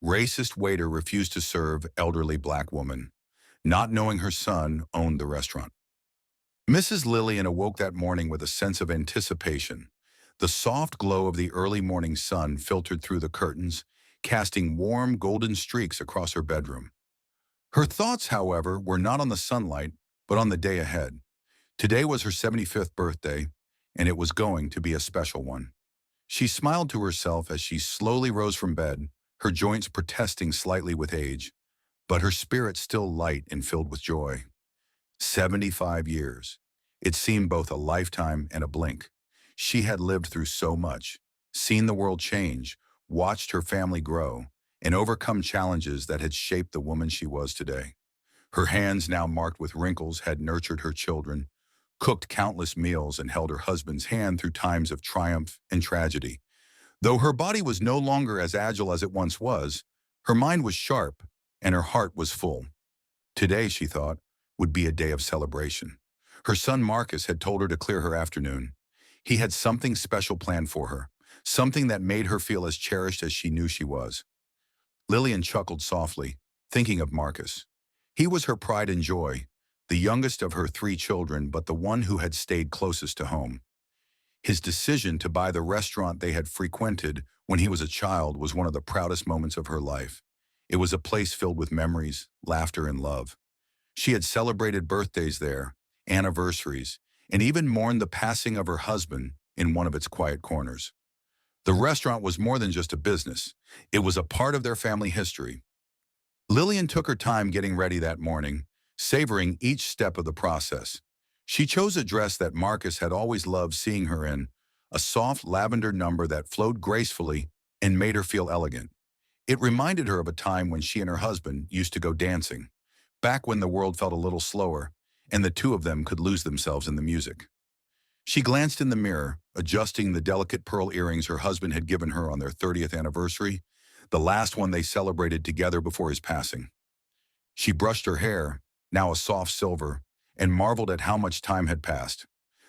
Racist waiter refused to serve elderly black woman, not knowing her son owned the restaurant. Mrs. Lillian awoke that morning with a sense of anticipation. The soft glow of the early morning sun filtered through the curtains, casting warm golden streaks across her bedroom. Her thoughts, however, were not on the sunlight, but on the day ahead. Today was her 75th birthday, and it was going to be a special one. She smiled to herself as she slowly rose from bed, her joints protesting slightly with age, but her spirit still light and filled with joy. 75 years. It seemed both a lifetime and a blink. She had lived through so much, seen the world change, watched her family grow, and overcome challenges that had shaped the woman she was today. Her hands, now marked with wrinkles, had nurtured her children, cooked countless meals, and held her husband's hand through times of triumph and tragedy. Though her body was no longer as agile as it once was, her mind was sharp and her heart was full. Today, she thought, would be a day of celebration. Her son Marcus had told her to clear her afternoon. He had something special planned for her, something that made her feel as cherished as she knew she was. Lillian chuckled softly, thinking of Marcus. He was her pride and joy, the youngest of her three children, but the one who had stayed closest to home. His decision to buy the restaurant they had frequented when he was a child was one of the proudest moments of her life. It was a place filled with memories, laughter, and love. She had celebrated birthdays there, anniversaries, and even mourned the passing of her husband in one of its quiet corners. The restaurant was more than just a business. It was a part of their family history. Lillian took her time getting ready that morning, savoring each step of the process. She chose a dress that Marcus had always loved seeing her in, a soft lavender number that flowed gracefully and made her feel elegant. It reminded her of a time when she and her husband used to go dancing, back when the world felt a little slower and the two of them could lose themselves in the music. She glanced in the mirror, adjusting the delicate pearl earrings her husband had given her on their 30th anniversary, the last one they celebrated together before his passing. She brushed her hair, now a soft silver, and marveled at how much time had passed.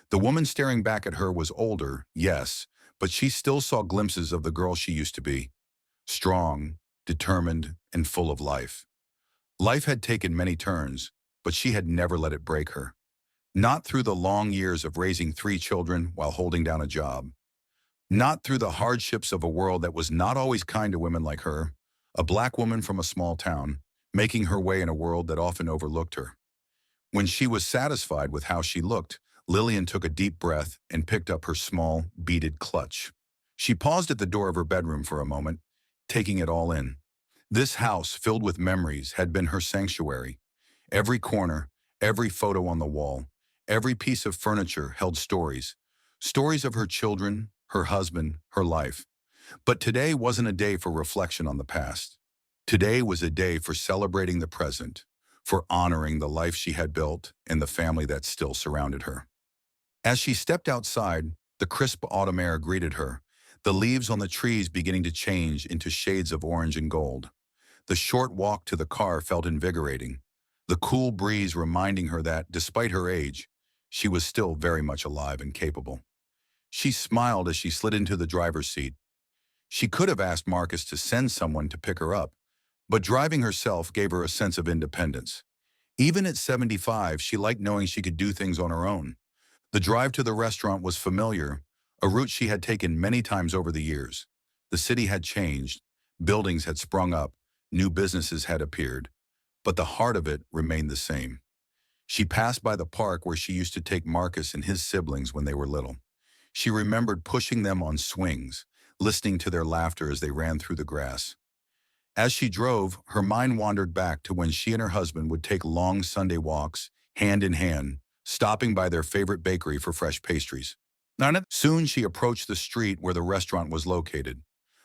The woman staring back at her was older, yes, but she still saw glimpses of the girl she used to be. Strong, determined, and full of life. Life had taken many turns, but she had never let it break her. Not through the long years of raising three children while holding down a job. Not through the hardships of a world that was not always kind to women like her, a black woman from a small town, making her way in a world that often overlooked her. When she was satisfied with how she looked, Lillian took a deep breath and picked up her small, beaded clutch. She paused at the door of her bedroom for a moment, taking it all in. This house, filled with memories, had been her sanctuary. Every corner, every photo on the wall, every piece of furniture held stories. Stories of her children, her husband, her life. But today wasn't a day for reflection on the past. Today was a day for celebrating the present, for honoring the life she had built and the family that still surrounded her. As she stepped outside, the crisp autumn air greeted her, the leaves on the trees beginning to change into shades of orange and gold. The short walk to the car felt invigorating, the cool breeze reminding her that, despite her age, she was still very much alive and capable. She smiled as she slid into the driver's seat. She could have asked Marcus to send someone to pick her up, but driving herself gave her a sense of independence. Even at 75, she liked knowing she could do things on her own. The drive to the restaurant was familiar, a route she had taken many times over the years. The city had changed, buildings had sprung up, new businesses had appeared, but the heart of it remained the same. She passed by the park where she used to take Marcus and his siblings when they were little. She remembered pushing them on swings, listening to their laughter as they ran through the grass. As she drove, her mind wandered back to when she and her husband would take long Sunday walks, hand in hand, stopping by their favorite bakery for fresh pastries. Soon she approached the street where the restaurant was located.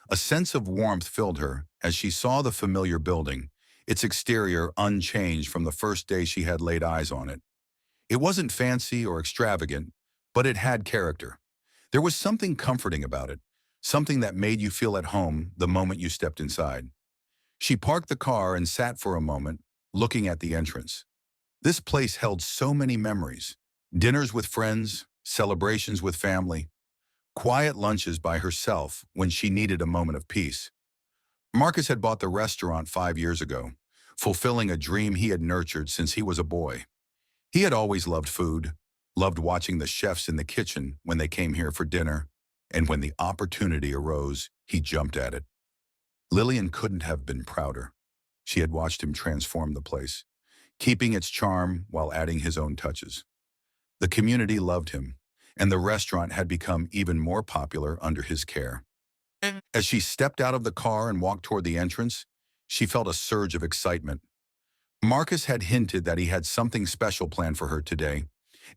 A sense of warmth filled her as she saw the familiar building, its exterior unchanged from the first day she had laid eyes on it. It wasn't fancy or extravagant, but it had character. There was something comforting about it, something that made you feel at home the moment you stepped inside. She parked the car and sat for a moment, looking at the entrance. This place held so many memories. Dinners with friends, celebrations with family, quiet lunches by herself when she needed a moment of peace. Marcus had bought the restaurant 5 years ago, fulfilling a dream he had nurtured since he was a boy. He had always loved food, loved watching the chefs in the kitchen when they came here for dinner, and when the opportunity arose, he jumped at it. Lillian couldn't have been prouder. She had watched him transform the place, keeping its charm while adding his own touches. The community loved him, and the restaurant had become even more popular under his care. As she stepped out of the car and walked toward the entrance, she felt a surge of excitement. Marcus had hinted that he had something special planned for her today,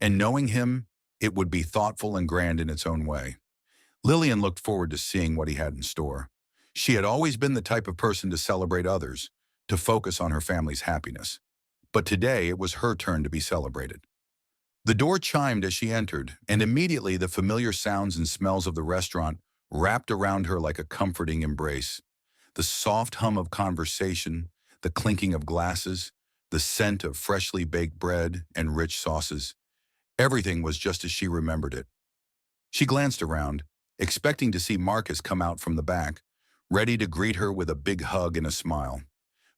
and knowing him, it would be thoughtful and grand in its own way. Lillian looked forward to seeing what he had in store. She had always been the type of person to celebrate others, to focus on her family's happiness. But today it was her turn to be celebrated. The door chimed as she entered, and immediately the familiar sounds and smells of the restaurant wrapped around her like a comforting embrace. The soft hum of conversation, the clinking of glasses, the scent of freshly baked bread and rich sauces. Everything was just as she remembered it. She glanced around, expecting to see Marcus come out from the back, ready to greet her with a big hug and a smile.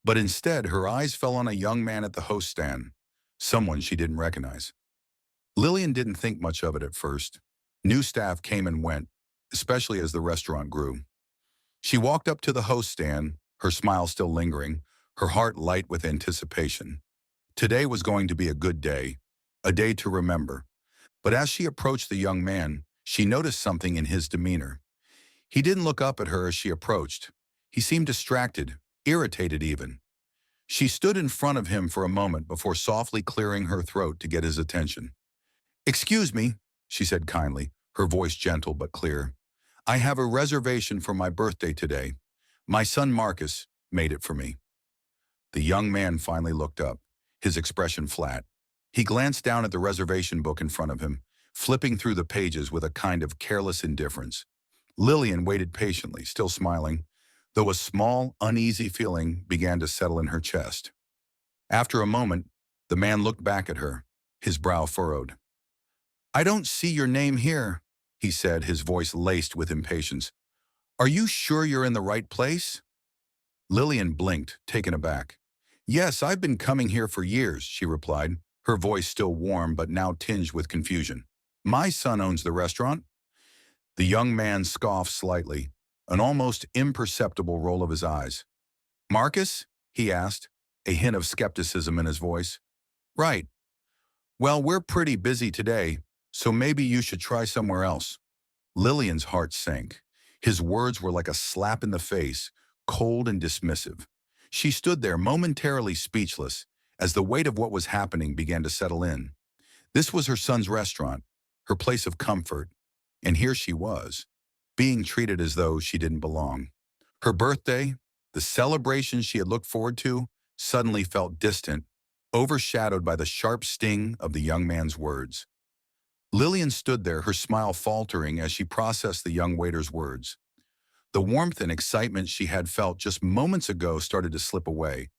But instead, her eyes fell on a young man at the host stand, someone she didn't recognize. Lillian didn't think much of it at first. New staff came and went, especially as the restaurant grew. She walked up to the host stand, her smile still lingering, her heart light with anticipation. Today was going to be a day to remember. But as she approached the young man, she noticed something in his demeanor. He didn't look up at her as she approached. He seemed distracted, irritated even. She stood in front of him for a moment before softly clearing her throat to get his attention. "Excuse me," she said kindly, her voice gentle but clear. "I have a reservation for my birthday today. My son Marcus made it for me." The young man finally looked up, his expression flat. He glanced down at the reservation book in front of him, flipping through the pages with a kind of careless indifference. Lillian waited patiently, still smiling, though a small, uneasy feeling began to settle in her chest. After a moment, the man looked back at her, his brow furrowed. "I don't see your name here," he said, his voice laced with impatience. "Are you sure you're in the right place?" Lillian blinked, taken aback. "Yes, I've been coming here for years," she replied, her voice still warm but now tinged with confusion. "My son owns the restaurant." The young man scoffed slightly, an almost imperceptible roll of his eyes. "Marcus?" he asked, a hint of skepticism in his voice. "Right. Well, we're pretty busy today, so maybe you should try somewhere else." Lillian's heart sank. His words were like a slap in the face, cold and dismissive. She stood there momentarily speechless as the weight of what was happening began to settle in. This was her son's restaurant, her place of comfort, and here she was, being treated as though she didn't belong. Her birthday, the celebration she had looked forward to, suddenly felt distant, overshadowed by the sharp sting of the young man's words. Lillian stood there, her smile faltering as she processed the young waiter's words. The warmth and excitement she had felt just moments ago started to slip away,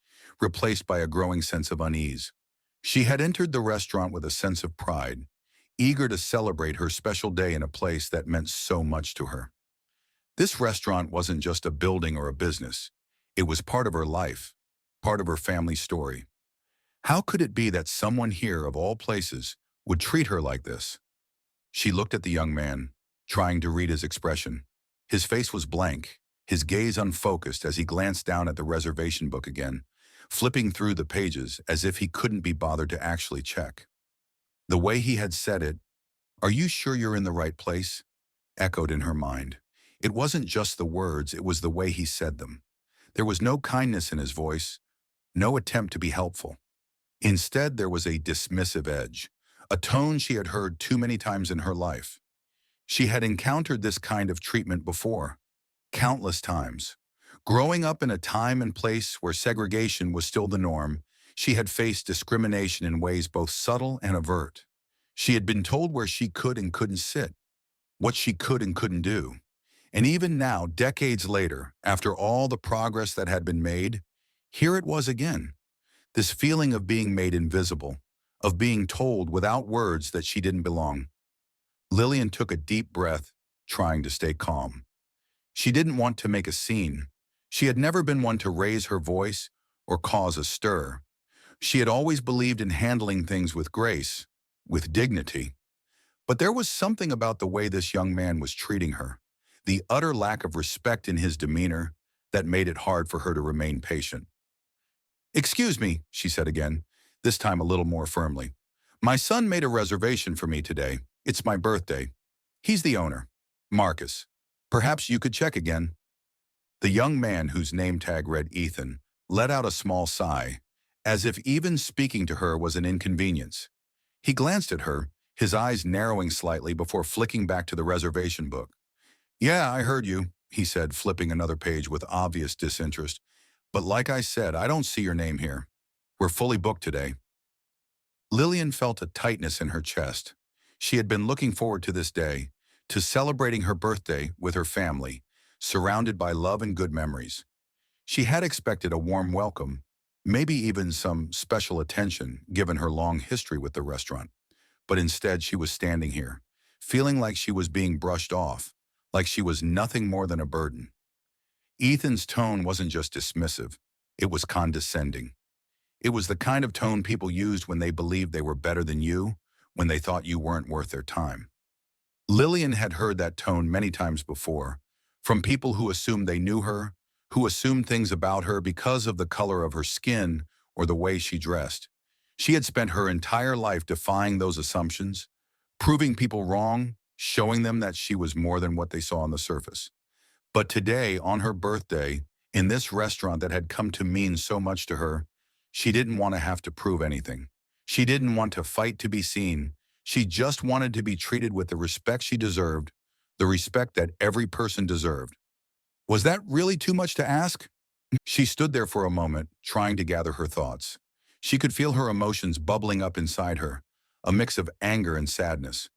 replaced by a growing sense of unease. She had entered the restaurant with a sense of pride, eager to celebrate her special day in a place that meant so much to her. This restaurant wasn't just a building or a business. It was part of her life, part of her family story. How could it be that someone here, of all places, would treat her like this? She looked at the young man, trying to read his expression. His face was blank, his gaze unfocused as he glanced down at the reservation book again, flipping through the pages as if he couldn't be bothered to actually check. The way he had said it, "Are you sure you're in the right place?" echoed in her mind. It wasn't just the words, it was the way he said them. There was no kindness in his voice, no attempt to be helpful. Instead, there was a dismissive edge, a tone she had heard too many times in her life. She had encountered this kind of treatment before, countless times. Growing up in a time and place where segregation was still the norm, she had faced discrimination in ways both subtle and overt. She had been told where she could and couldn't sit, what she could and couldn't do. And even now, decades later, after all the progress that had been made, here it was again. This feeling of being made invisible, of being told without words that she didn't belong. Lillian took a deep breath, trying to stay calm. She didn't want to make a scene. She had never been one to raise her voice or cause a stir. She had always believed in handling things with grace, with dignity. But there was something about the way this young man was treating her, the utter lack of respect in his demeanor, that made it hard for her to remain patient. "Excuse me," she said again, this time a little more firmly. "My son made a reservation for me today. It's my birthday. He's the owner, Marcus. Perhaps you could check again." The young man, whose name tag read Ethan, let out a small sigh, as if even speaking to her was an inconvenience. He glanced at her, his eyes narrowing slightly before flicking back to the reservation book. "Yeah, I heard you," he said, flipping another page with obvious disinterest. "But like I said, I don't see your name here. We're fully booked today." Lillian felt a tightness in her chest. She had been looking forward to this day, to celebrating her birthday with her family, surrounded by love and good memories. She had expected a warm welcome, maybe even some special attention given her long history with the restaurant. But instead she was standing here, feeling like she was being brushed off, like she was nothing more than a burden. Ethan's tone wasn't just dismissive, it was condescending. It was the kind of tone people used when they believed they were better than you, when they thought you weren't worth their time. Lillian had heard that tone many times before, from people who assumed they knew her, who assumed things about her because of the color of her skin or the way she dressed. She had spent her entire life defying those assumptions, proving people wrong, showing them that she was more than what they saw on the surface. But today, on her birthday, in this restaurant that had come to mean so much to her, she didn't want to have to prove anything. She didn't want to fight to be seen. She just wanted to be treated with the respect she deserved, the respect that every person deserved. Was that really too much to ask? She stood there for a moment, trying to gather her thoughts. She could feel her emotions bubbling up inside her, a mix of anger and sadness.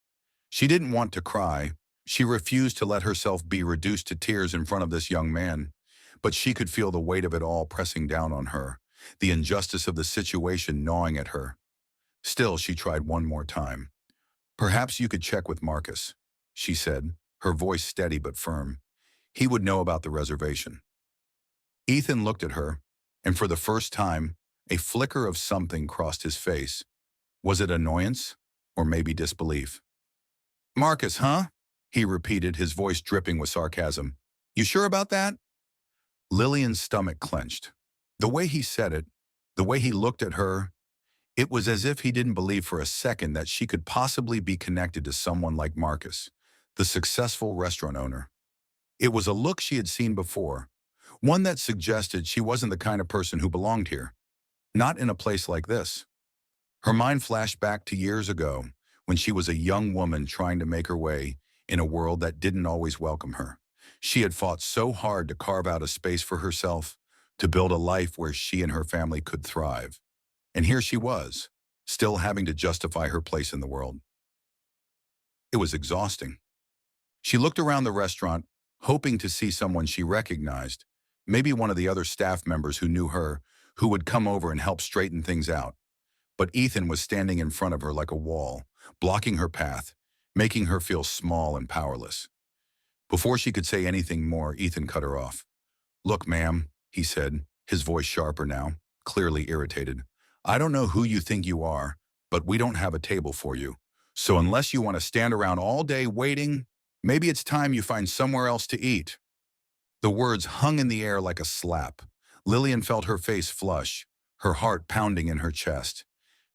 She didn't want to cry. She refused to let herself be reduced to tears in front of this young man. But she could feel the weight of it all pressing down on her, the injustice of the situation gnawing at her. Still, she tried one more time. "Perhaps you could check with Marcus," she said, her voice steady but firm. "He would know about the reservation." Ethan looked at her, and for the first time, a flicker of something crossed his face. Was it annoyance, or maybe disbelief? "Marcus, huh?" he repeated, his voice dripping with sarcasm. "You sure about that?" Lillian's stomach clenched. The way he said it, the way he looked at her, it was as if he didn't believe for a second that she could possibly be connected to someone like Marcus, the successful restaurant owner. It was a look she had seen before, one that suggested she wasn't the kind of person who belonged here, not in a place like this. Her mind flashed back to years ago, when she was a young woman trying to make her way in a world that didn't always welcome her. She had fought so hard to carve out a space for herself, to build a life where she and her family could thrive. And here she was, still having to justify her place in the world. It was exhausting. She looked around the restaurant, hoping to see someone she recognized, maybe one of the other staff members who knew her, who would come over and help straighten things out. But Ethan was standing in front of her like a wall, blocking her path, making her feel small and powerless. Before she could say anything more, Ethan cut her off. "Look, ma'am," he said, his voice sharper now, clearly irritated. "I don't know who you think you are, but we don't have a table for you. So unless you want to stand around all day waiting, maybe it's time you find somewhere else to eat." The words hung in the air like a slap. Lillian felt her face flush, her heart pounding in her chest.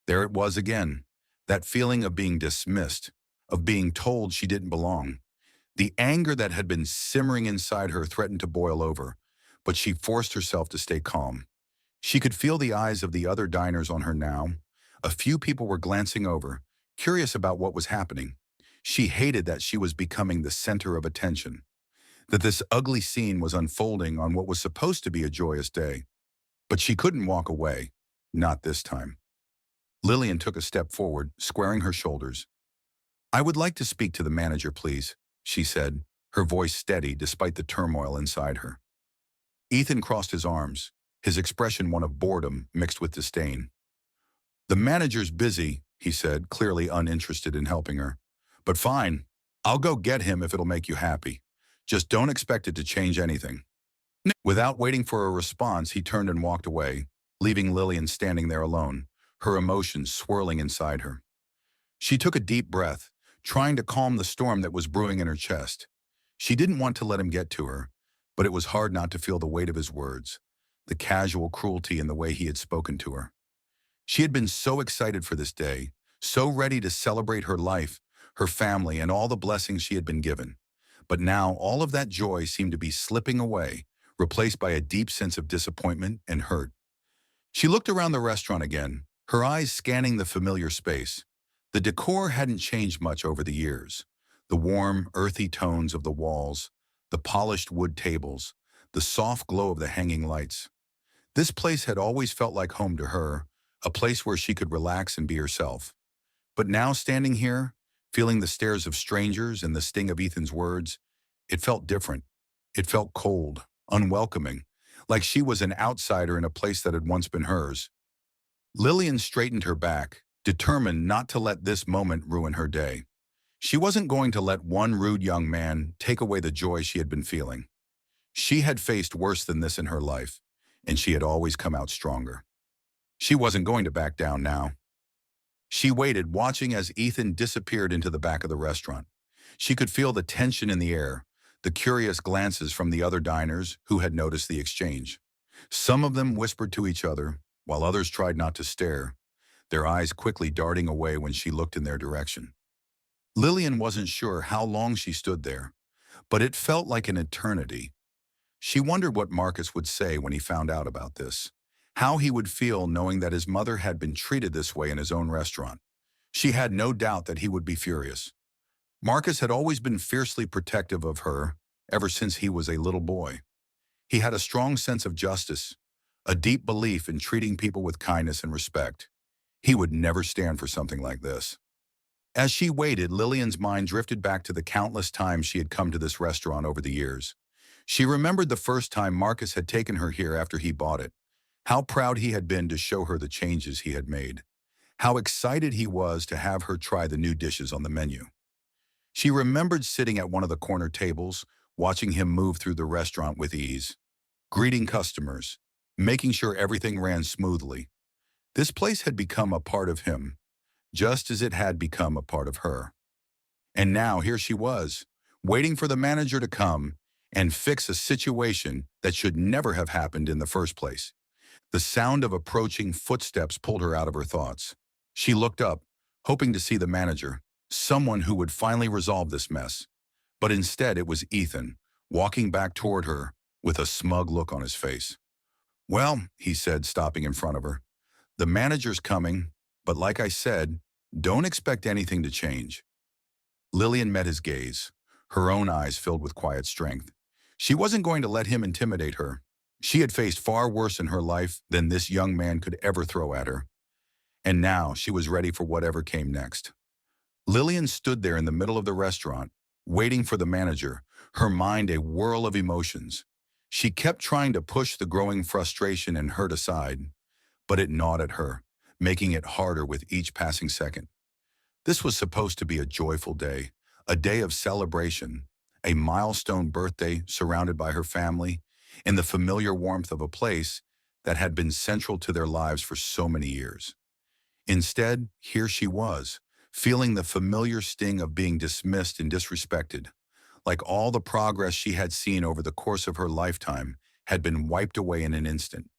There it was again, that feeling of being dismissed, of being told she didn't belong. The anger that had been simmering inside her threatened to boil over, but she forced herself to stay calm. She could feel the eyes of the other diners on her now. A few people were glancing over, curious about what was happening. She hated that she was becoming the center of attention, that this ugly scene was unfolding on what was supposed to be a joyous day. But she couldn't walk away, not this time. Lillian took a step forward, squaring her shoulders. "I would like to speak to the manager, please," she said, her voice steady despite the turmoil inside her. Ethan crossed his arms, his expression one of boredom mixed with disdain. "The manager's busy," he said, clearly uninterested in helping her. "But fine, I'll go get him if it'll make you happy. Just don't expect it to change anything." Without waiting for a response, he turned and walked away, leaving Lillian standing there alone, her emotions swirling inside her. She took a deep breath, trying to calm the storm that was brewing in her chest. She didn't want to let him get to her, but it was hard not to feel the weight of his words, the casual cruelty in the way he had spoken to her. She had been so excited for this day, so ready to celebrate her life, her family, and all the blessings she had been given. But now all of that joy seemed to be slipping away, replaced by a deep sense of disappointment and hurt. She looked around the restaurant again, her eyes scanning the familiar space. The decor hadn't changed much over the years. The warm, earthy tones of the walls, the polished wood tables, the soft glow of the hanging lights. This place had always felt like home to her, a place where she could relax and be herself. But now standing here, feeling the stares of strangers and the sting of Ethan's words, it felt different. It felt cold, unwelcoming, like she was an outsider in a place that had once been hers. Lillian straightened her back, determined not to let this moment ruin her day. She wasn't going to let one rude young man take away the joy she had been feeling. She had faced worse than this in her life, and she had always come out stronger. She wasn't going to back down now. She waited, watching as Ethan disappeared into the back of the restaurant. She could feel the tension in the air, the curious glances from the other diners who had noticed the exchange. Some of them whispered to each other, while others tried not to stare, their eyes quickly darting away when she looked in their direction. Lillian wasn't sure how long she stood there, but it felt like an eternity. She wondered what Marcus would say when he found out about this, how he would feel knowing that his mother had been treated this way in his own restaurant. She had no doubt that he would be furious. Marcus had always been fiercely protective of her ever since he was a little boy. He had a strong sense of justice, a deep belief in treating people with kindness and respect. He would never stand for something like this. As she waited, Lillian's mind drifted back to the countless times she had come to this restaurant over the years. She remembered the first time Marcus had taken her here after he bought it, how proud he had been to show her the changes he had made, how excited he was to have her try the new dishes on the menu. She remembered sitting at one of the corner tables, watching him move through the restaurant with ease, greeting customers, making sure everything ran smoothly. This place had become a part of him, just as it had become a part of her. And now here she was, waiting for the manager to come and fix a situation that should never have happened in the first place. The sound of approaching footsteps pulled her out of her thoughts. She looked up, hoping to see the manager, someone who would finally resolve this mess. But instead it was Ethan, walking back toward her with a smug look on his face. "Well," he said, stopping in front of her, "the manager's coming, but like I said, don't expect anything to change." Lillian met his gaze, her own eyes filled with quiet strength. She wasn't going to let him intimidate her. She had faced far worse in her life than this young man could ever throw at her. And now she was ready for whatever came next. Lillian stood there in the middle of the restaurant, waiting for the manager, her mind a whirl of emotions. She kept trying to push the growing frustration and hurt aside, but it gnawed at her, making it harder with each passing second. This was supposed to be a joyful day, a day of celebration, a milestone birthday surrounded by her family, in the familiar warmth of a place that had been central to their lives for so many years. Instead, here she was, feeling the familiar sting of being dismissed and disrespected, like all the progress she had seen over the course of her lifetime had been wiped away in an instant.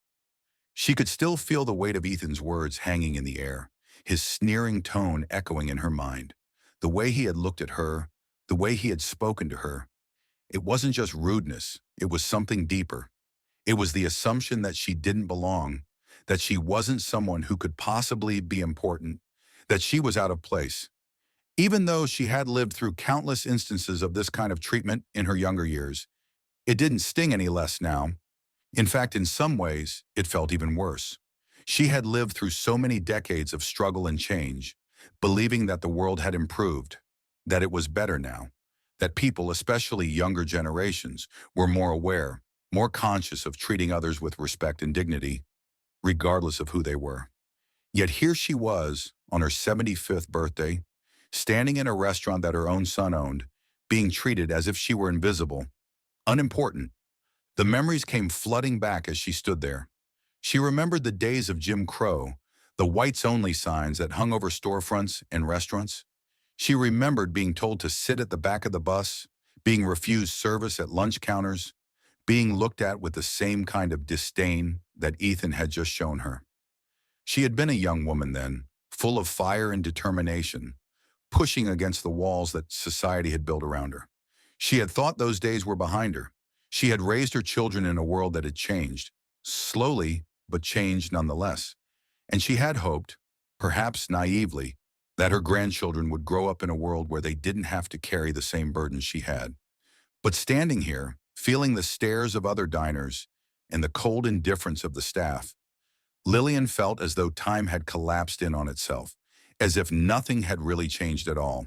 She could still feel the weight of Ethan's words hanging in the air, his sneering tone echoing in her mind. The way he had looked at her, the way he had spoken to her. It wasn't just rudeness, it was something deeper. It was the assumption that she didn't belong, that she wasn't someone who could possibly be important, that she was out of place. Even though she had lived through countless instances of this kind of treatment in her younger years, it didn't sting any less now. In fact, in some ways, it felt even worse. She had lived through so many decades of struggle and change, believing that the world had improved, that it was better now, that people, especially younger generations, were more aware, more conscious of treating others with respect and dignity, regardless of who they were. Yet here she was, on her 75th birthday, standing in a restaurant that her own son owned, being treated as if she were invisible, unimportant. The memories came flooding back as she stood there. She remembered the days of Jim Crow, the whites-only signs that hung over storefronts and restaurants. She remembered being told to sit at the back of the bus, being refused service at lunch counters, being looked at with the same kind of disdain that Ethan had just shown her. She had been a young woman then, full of fire and determination, pushing against the walls that society had built around her. She had thought those days were behind her. She had raised her children in a world that had changed, slowly, but changed nonetheless. And she had hoped, perhaps naively, that her grandchildren would grow up in a world where they didn't have to carry the same burdens she had. But standing here, feeling the stares of other diners and the cold indifference of the staff, Lillian felt as though time had collapsed in on itself, as if nothing had really changed at all.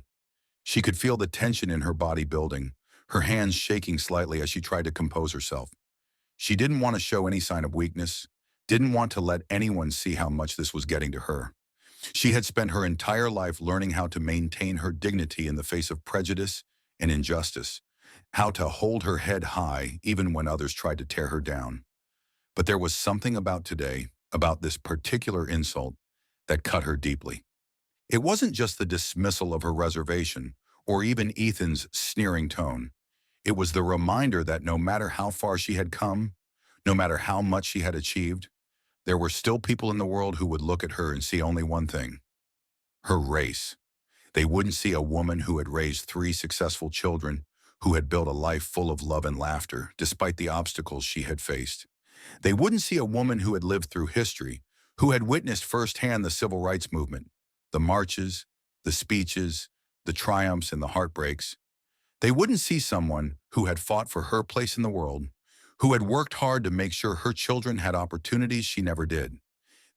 She could feel the tension in her body building, her hands shaking slightly as she tried to compose herself. She didn't want to show any sign of weakness, didn't want to let anyone see how much this was getting to her. She had spent her entire life learning how to maintain her dignity in the face of prejudice and injustice, how to hold her head high even when others tried to tear her down. But there was something about today, about this particular insult, that cut her deeply. It wasn't just the dismissal of her reservation, or even Ethan's sneering tone. It was the reminder that no matter how far she had come, no matter how much she had achieved, there were still people in the world who would look at her and see only one thing: her race. They wouldn't see a woman who had raised 3 successful children, who had built a life full of love and laughter, despite the obstacles she had faced. They wouldn't see a woman who had lived through history, who had witnessed firsthand the civil rights movement, the marches, the speeches, the triumphs and the heartbreaks. They wouldn't see someone who had fought for her place in the world, who had worked hard to make sure her children had opportunities she never did.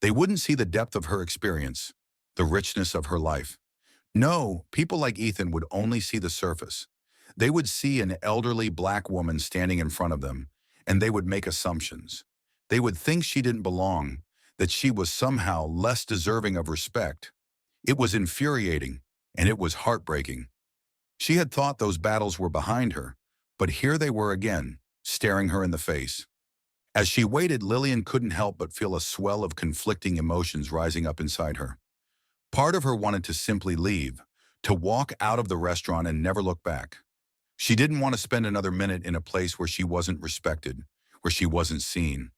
They wouldn't see the depth of her experience, the richness of her life. No, people like Ethan would only see the surface. They would see an elderly black woman standing in front of them, and they would make assumptions. They would think she didn't belong, that she was somehow less deserving of respect. It was infuriating, and it was heartbreaking. She had thought those battles were behind her, but here they were again, staring her in the face. As she waited, Lillian couldn't help but feel a swell of conflicting emotions rising up inside her. Part of her wanted to simply leave, to walk out of the restaurant and never look back. She didn't want to spend another minute in a place where she wasn't respected, where she wasn't seen.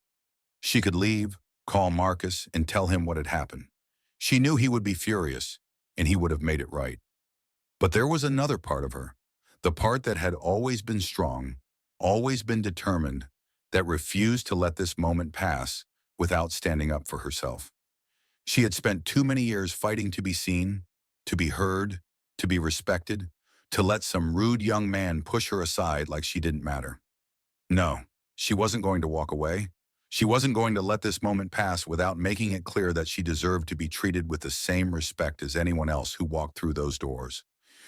She could leave, call Marcus, and tell him what had happened. She knew he would be furious, and he would have made it right. But there was another part of her, the part that had always been strong, always been determined, that refused to let this moment pass without standing up for herself. She had spent too many years fighting to be seen, to be heard, to be respected, to let some rude young man push her aside like she didn't matter. No, she wasn't going to walk away. She wasn't going to let this moment pass without making it clear that she deserved to be treated with the same respect as anyone else who walked through those doors.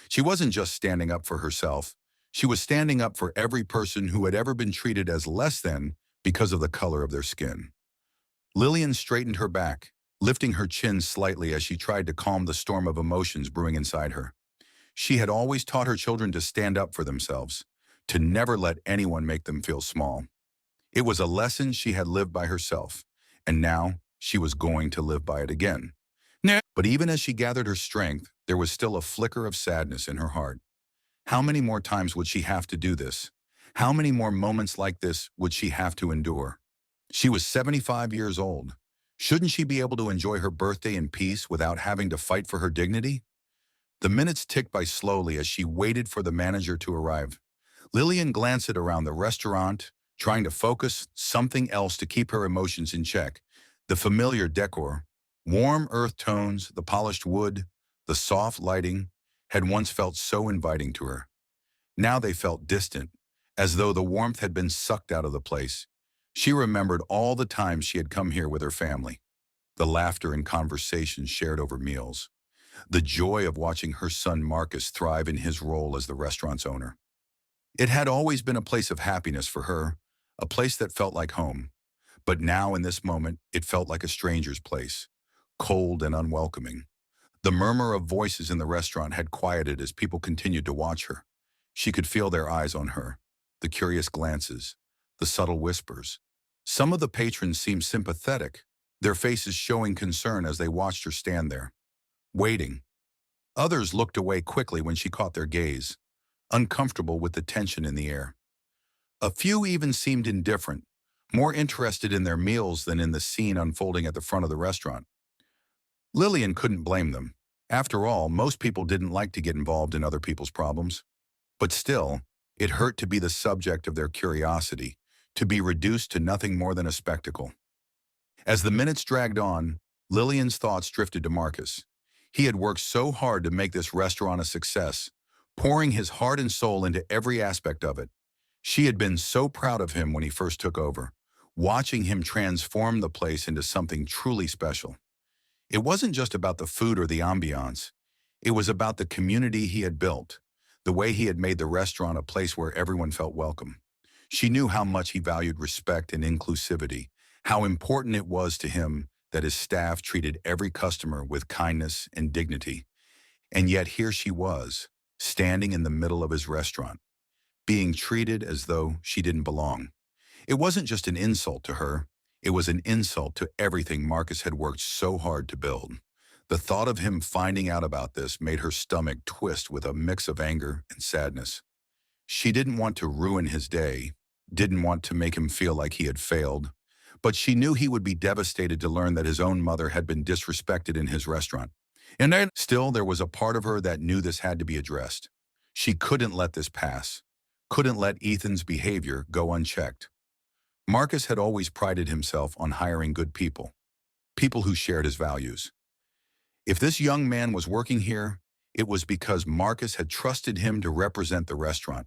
She wasn't just standing up for herself. She was standing up for every person who had ever been treated as less than because of the color of their skin. Lillian straightened her back, lifting her chin slightly as she tried to calm the storm of emotions brewing inside her. She had always taught her children to stand up for themselves, to never let anyone make them feel small. It was a lesson she had lived by herself, and now she was going to live by it again. But even as she gathered her strength, there was still a flicker of sadness in her heart. How many more times would she have to do this? How many more moments like this would she have to endure? She was 75 years old. Shouldn't she be able to enjoy her birthday in peace without having to fight for her dignity? The minutes ticked by slowly as she waited for the manager to arrive. Lillian glanced around the restaurant, trying to focus something else to keep her emotions in check. The familiar decor, warm earth tones, the polished wood, the soft lighting, had once felt so inviting to her. Now they felt distant, as though the warmth had been sucked out of the place. She remembered all the times she had come here with her family, the laughter and conversations shared over meals, the joy of watching her son Marcus thrive in his role as the restaurant's owner. It had always been a place of happiness for her, a place that felt like home. But now in this moment, it felt like a stranger's place, cold and unwelcoming. The murmur of voices in the restaurant had quieted as people continued to watch her. She could feel their eyes on her, the curious glances, the subtle whispers. Some of the patrons seemed sympathetic, their faces showing concern as they watched her stand there, waiting. Others looked away quickly when she caught their gaze, uncomfortable with the tension in the air. A few even seemed indifferent, more interested in their meals than in the scene unfolding at the front of the restaurant. Lillian couldn't blame them. After all, most people didn't like to get involved in other people's problems. But still, it hurt to be the subject of their curiosity, to be reduced to nothing more than a spectacle. As the minutes dragged on, Lillian's thoughts drifted to Marcus. He had worked so hard to make this restaurant a success, pouring his heart and soul into every aspect of it. She had been so proud of him when he first took over, watching him transform the place into something truly special. It wasn't just about the food or the ambiance. It was about the community he had built, the way he had made the restaurant a place where everyone felt welcome. She knew how much he valued respect and inclusivity, how important it was to him that his staff treated every customer with kindness and dignity. And yet here she was, standing in the middle of his restaurant, being treated as though she didn't belong. It wasn't just an insult to her, it was an insult to everything Marcus had worked so hard to build. The thought of him finding out about this made her stomach twist with a mix of anger and sadness. She didn't want to ruin his day, didn't want to make him feel like he had failed, but she knew he would be devastated to learn that his own mother had been disrespected in his restaurant. And then, still, there was a part of her that knew this had to be addressed. She couldn't let this pass, couldn't let Ethan's behavior go unchecked. Marcus had always prided himself on hiring good people, people who shared his values. If this young man was working here, it was because Marcus had trusted him to represent the restaurant,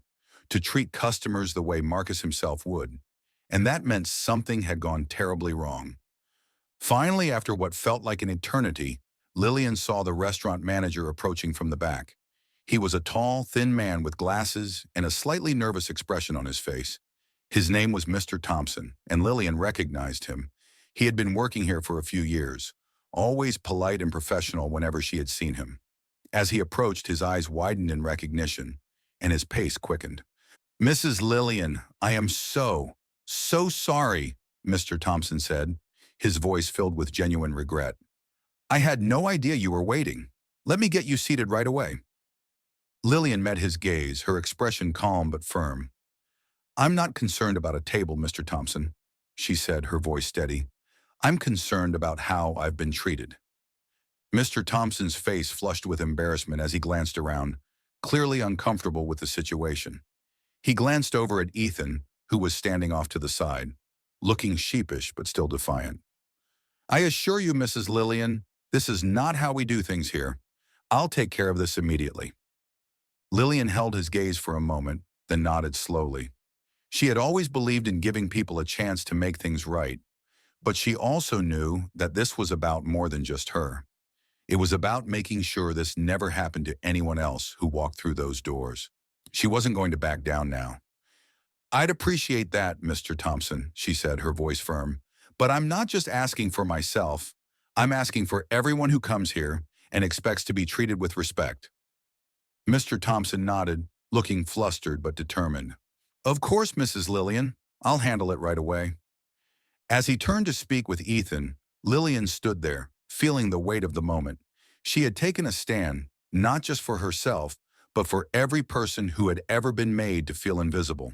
to treat customers the way Marcus himself would. And that meant something had gone terribly wrong. Finally, after what felt like an eternity, Lillian saw the restaurant manager approaching from the back. He was a tall, thin man with glasses and a slightly nervous expression on his face. His name was Mr. Thompson, and Lillian recognized him. He had been working here for a few years, always polite and professional whenever she had seen him. As he approached, his eyes widened in recognition, and his pace quickened. "Mrs. Lillian, I am so sorry," Mr. Thompson said, his voice filled with genuine regret. "I had no idea you were waiting. Let me get you seated right away." Lillian met his gaze, her expression calm but firm. "I'm not concerned about a table, Mr. Thompson," she said, her voice steady. "I'm concerned about how I've been treated." Mr. Thompson's face flushed with embarrassment as he glanced around, clearly uncomfortable with the situation. He glanced over at Ethan, who was standing off to the side, looking sheepish but still defiant. "I assure you, Mrs. Lillian, this is not how we do things here. I'll take care of this immediately." Lillian held his gaze for a moment, then nodded slowly. She had always believed in giving people a chance to make things right, but she also knew that this was about more than just her. It was about making sure this never happened to anyone else who walked through those doors. She wasn't going to back down now. "I'd appreciate that, Mr. Thompson," she said, her voice firm. "But I'm not just asking for myself. I'm asking for everyone who comes here and expects to be treated with respect." Mr. Thompson nodded, looking flustered but determined. "Of course, Mrs. Lillian. I'll handle it right away." As he turned to speak with Ethan, Lillian stood there, feeling the weight of the moment. She had taken a stand, not just for herself, but for every person who had ever been made to feel invisible.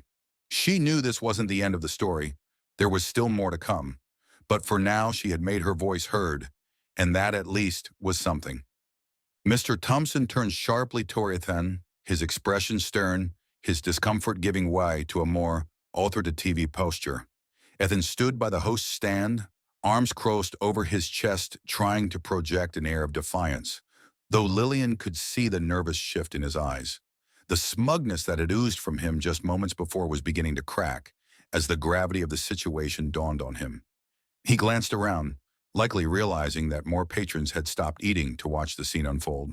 She knew this wasn't the end of the story. There was still more to come. But for now, she had made her voice heard, and that at least was something. Mr. Thompson turned sharply toward Ethan, his expression stern, his discomfort giving way to a more authoritative posture. Ethan stood by the host's stand, arms crossed over his chest, trying to project an air of defiance, though Lillian could see the nervous shift in his eyes. The smugness that had oozed from him just moments before was beginning to crack, as the gravity of the situation dawned on him. He glanced around, likely realizing that more patrons had stopped eating to watch the scene unfold.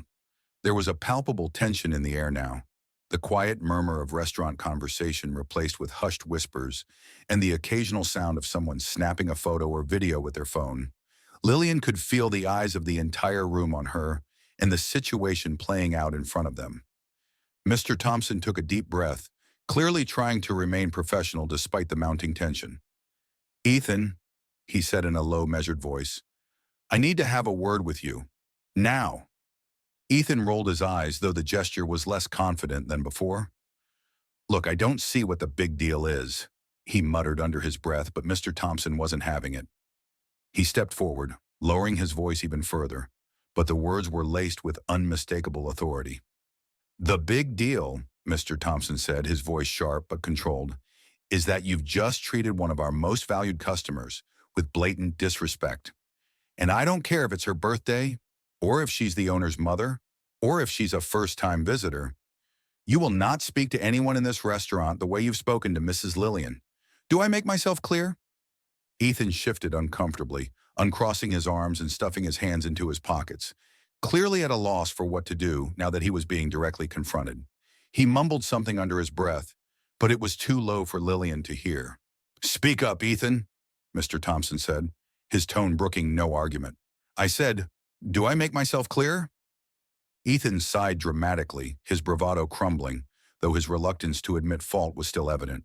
There was a palpable tension in the air now, the quiet murmur of restaurant conversation replaced with hushed whispers, and the occasional sound of someone snapping a photo or video with their phone. Lillian could feel the eyes of the entire room on her and the situation playing out in front of them. Mr. Thompson took a deep breath, clearly trying to remain professional despite the mounting tension. "Ethan," he said in a low, measured voice, "I need to have a word with you. Now." Ethan rolled his eyes, though the gesture was less confident than before. "Look, I don't see what the big deal is," he muttered under his breath, but Mr. Thompson wasn't having it. He stepped forward, lowering his voice even further, but the words were laced with unmistakable authority. "The big deal," Mr. Thompson said, his voice sharp but controlled, "is that you've just treated one of our most valued customers with blatant disrespect. And I don't care if it's her birthday, or if she's the owner's mother, or if she's a first-time visitor. You will not speak to anyone in this restaurant the way you've spoken to Mrs. Lillian. Do I make myself clear?" Ethan shifted uncomfortably, uncrossing his arms and stuffing his hands into his pockets, clearly at a loss for what to do now that he was being directly confronted. He mumbled something under his breath, but it was too low for Lillian to hear. "Speak up, Ethan," Mr. Thompson said, his tone brooking no argument. "I said, do I make myself clear?" Ethan sighed dramatically, his bravado crumbling, though his reluctance to admit fault was still evident.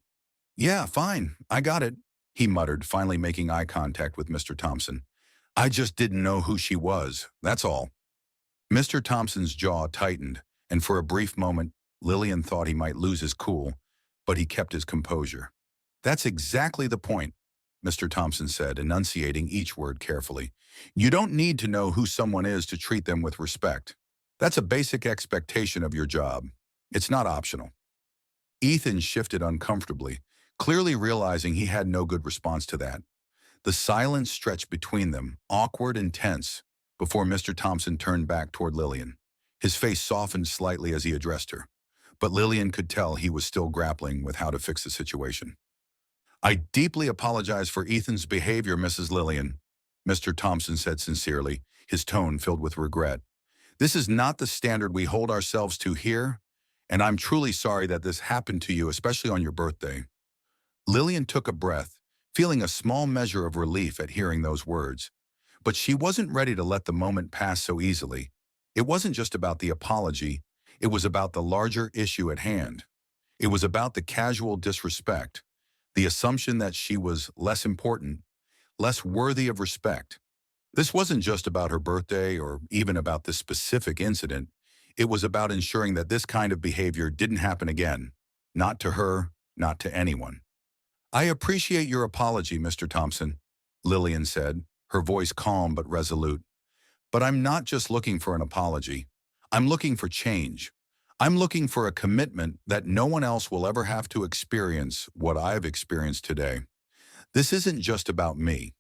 "Yeah, fine, I got it," he muttered, finally making eye contact with Mr. Thompson. "I just didn't know who she was, that's all." Mr. Thompson's jaw tightened, and for a brief moment, Lillian thought he might lose his cool, but he kept his composure. "That's exactly the point," Mr. Thompson said, enunciating each word carefully. "You don't need to know who someone is to treat them with respect. That's a basic expectation of your job. It's not optional." Ethan shifted uncomfortably, clearly realizing he had no good response to that. The silence stretched between them, awkward and tense, before Mr. Thompson turned back toward Lillian. His face softened slightly as he addressed her, but Lillian could tell he was still grappling with how to fix the situation. "I deeply apologize for Ethan's behavior, Mrs. Lillian," Mr. Thompson said sincerely, his tone filled with regret. "This is not the standard we hold ourselves to here, and I'm truly sorry that this happened to you, especially on your birthday." Lillian took a breath, feeling a small measure of relief at hearing those words. But she wasn't ready to let the moment pass so easily. It wasn't just about the apology, it was about the larger issue at hand. It was about the casual disrespect, the assumption that she was less important, less worthy of respect. This wasn't just about her birthday or even about this specific incident. It was about ensuring that this kind of behavior didn't happen again. Not to her, not to anyone. "I appreciate your apology, Mr. Thompson," Lillian said, her voice calm but resolute. "But I'm not just looking for an apology. I'm looking for change. I'm looking for a commitment that no one else will ever have to experience what I've experienced today. This isn't just about me.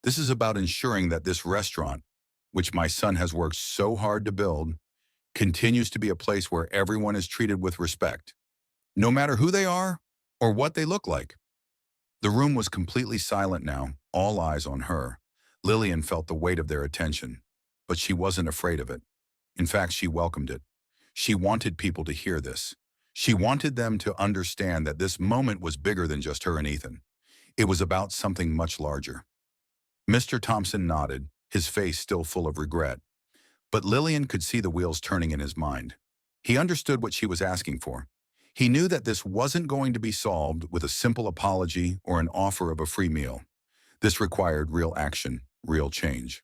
This is about ensuring that this restaurant, which my son has worked so hard to build, continues to be a place where everyone is treated with respect, no matter who they are or what they look like." The room was completely silent now, all eyes on her. Lillian felt the weight of their attention, but she wasn't afraid of it. In fact, she welcomed it. She wanted people to hear this. She wanted them to understand that this moment was bigger than just her and Ethan. It was about something much larger. Mr. Thompson nodded, his face still full of regret. But Lillian could see the wheels turning in his mind. He understood what she was asking for. He knew that this wasn't going to be solved with a simple apology or an offer of a free meal. This required real action, real change.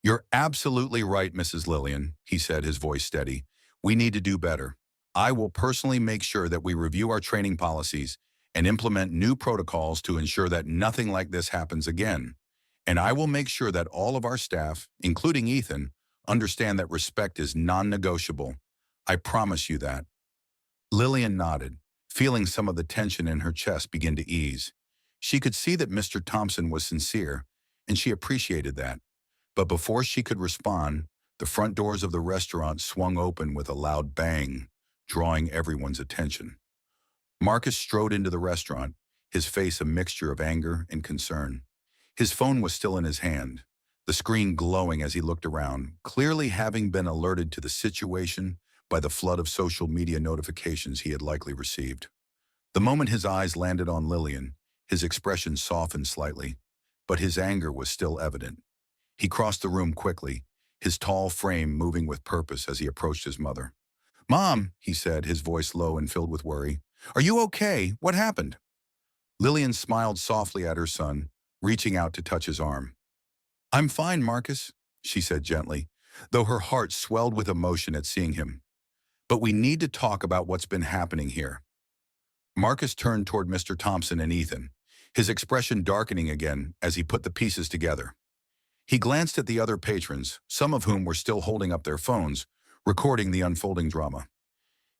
"You're absolutely right, Mrs. Lillian," he said, his voice steady. "We need to do better. I will personally make sure that we review our training policies and implement new protocols to ensure that nothing like this happens again. And I will make sure that all of our staff, including Ethan, understand that respect is non-negotiable. I promise you that." Lillian nodded, feeling some of the tension in her chest begin to ease. She could see that Mr. Thompson was sincere, and she appreciated that. But before she could respond, the front doors of the restaurant swung open with a loud bang, drawing everyone's attention. Marcus strode into the restaurant, his face a mixture of anger and concern. His phone was still in his hand, the screen glowing as he looked around, clearly having been alerted to the situation by the flood of social media notifications he had likely received. The moment his eyes landed on Lillian, his expression softened slightly, but his anger was still evident. He crossed the room quickly, his tall frame moving with purpose as he approached his mother. "Mom," he said, his voice low and filled with worry, Are you okay? What happened? Lillian smiled softly at her son, reaching out to touch his arm. I'm fine, Marcus, she said gently, though her heart swelled with emotion at seeing him. But we need to talk about what's been happening here. Marcus turned toward Mr. Thompson and Ethan, his expression darkening again as he put the pieces together. He glanced at the other patrons, some of whom were still holding up their phones, recording the unfolding drama.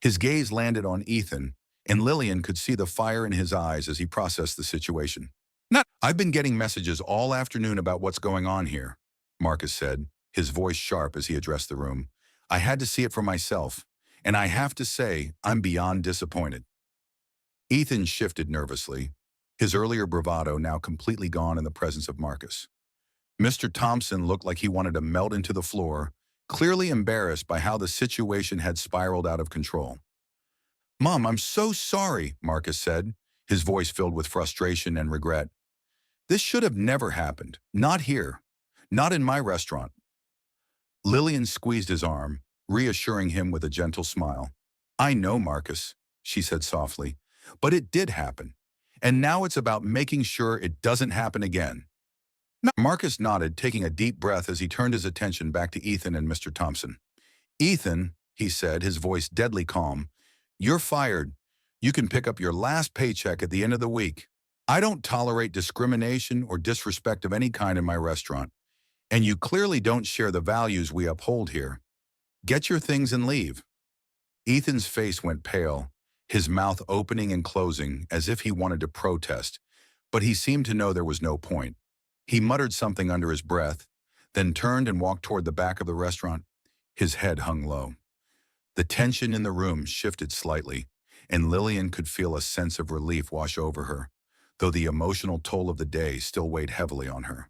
His gaze landed on Ethan, and Lillian could see the fire in his eyes as he processed the situation. I've been getting messages all afternoon about what's going on here, Marcus said, his voice sharp as he addressed the room. I had to see it for myself, and I have to say, I'm beyond disappointed. Ethan shifted nervously, his earlier bravado now completely gone in the presence of Marcus. Mr. Thompson looked like he wanted to melt into the floor, clearly embarrassed by how the situation had spiraled out of control. Mom, I'm so sorry, Marcus said, his voice filled with frustration and regret. This should have never happened. Not here. Not in my restaurant. Lillian squeezed his arm, reassuring him with a gentle smile. I know, Marcus, she said softly, but it did happen. And now it's about making sure it doesn't happen again. Marcus nodded, taking a deep breath as he turned his attention back to Ethan and Mr. Thompson. Ethan, he said, his voice deadly calm, you're fired. You can pick up your last paycheck at the end of the week. I don't tolerate discrimination or disrespect of any kind in my restaurant, and you clearly don't share the values we uphold here. Get your things and leave. Ethan's face went pale, his mouth opening and closing as if he wanted to protest, but he seemed to know there was no point. He muttered something under his breath, then turned and walked toward the back of the restaurant. His head hung low. The tension in the room shifted slightly, and Lillian could feel a sense of relief wash over her, though the emotional toll of the day still weighed heavily on her.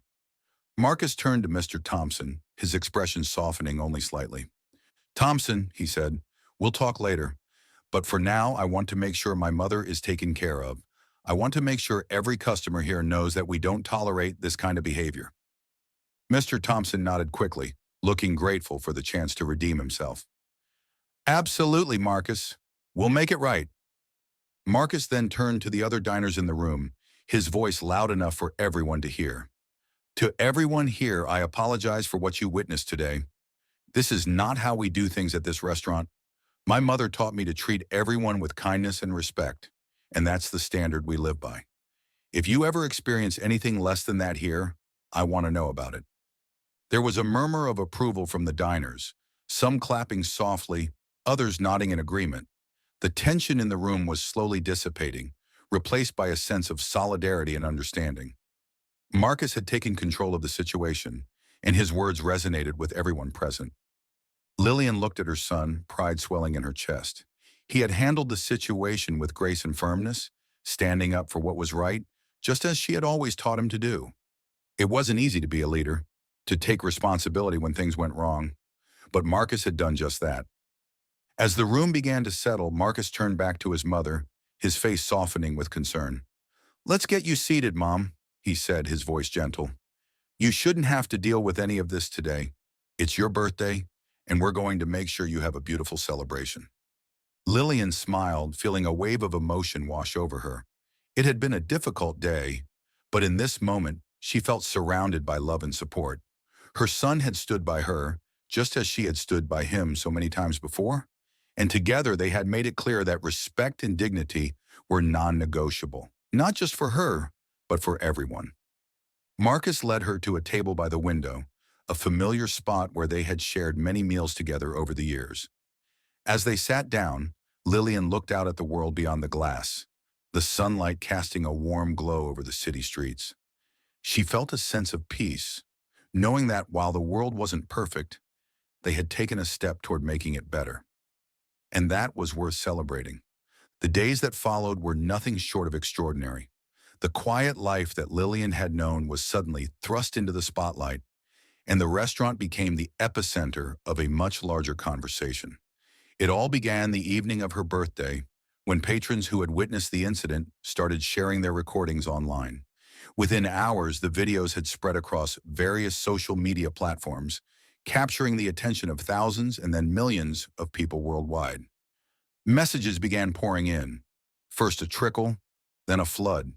Marcus turned to Mr. Thompson, his expression softening only slightly. Thompson, he said, we'll talk later, but for now I want to make sure my mother is taken care of. I want to make sure every customer here knows that we don't tolerate this kind of behavior. Mr. Thompson nodded quickly, looking grateful for the chance to redeem himself. Absolutely, Marcus. We'll make it right. Marcus then turned to the other diners in the room, his voice loud enough for everyone to hear. To everyone here, I apologize for what you witnessed today. This is not how we do things at this restaurant. My mother taught me to treat everyone with kindness and respect, and that's the standard we live by. If you ever experience anything less than that here, I want to know about it. There was a murmur of approval from the diners, some clapping softly, others nodding in agreement. The tension in the room was slowly dissipating, replaced by a sense of solidarity and understanding. Marcus had taken control of the situation, and his words resonated with everyone present. Lillian looked at her son, pride swelling in her chest. He had handled the situation with grace and firmness, standing up for what was right, just as she had always taught him to do. It wasn't easy to be a leader, to take responsibility when things went wrong, but Marcus had done just that. As the room began to settle, Marcus turned back to his mother, his face softening with concern. Let's get you seated, Mom, he said, his voice gentle. You shouldn't have to deal with any of this today. It's your birthday, and we're going to make sure you have a beautiful celebration. Lillian smiled, feeling a wave of emotion wash over her. It had been a difficult day, but in this moment, she felt surrounded by love and support. Her son had stood by her, just as she had stood by him so many times before, and together they had made it clear that respect and dignity were non-negotiable, not just for her, but for everyone. Marcus led her to a table by the window, a familiar spot where they had shared many meals together over the years. As they sat down, Lillian looked out at the world beyond the glass, the sunlight casting a warm glow over the city streets. She felt a sense of peace, knowing that while the world wasn't perfect, they had taken a step toward making it better. And that was worth celebrating. The days that followed were nothing short of extraordinary. The quiet life that Lillian had known was suddenly thrust into the spotlight, and the restaurant became the epicenter of a much larger conversation. It all began the evening of her birthday, when patrons who had witnessed the incident started sharing their recordings online. Within hours, the videos had spread across various social media platforms, capturing the attention of thousands and then millions of people worldwide. Messages began pouring in. First a trickle, then a flood.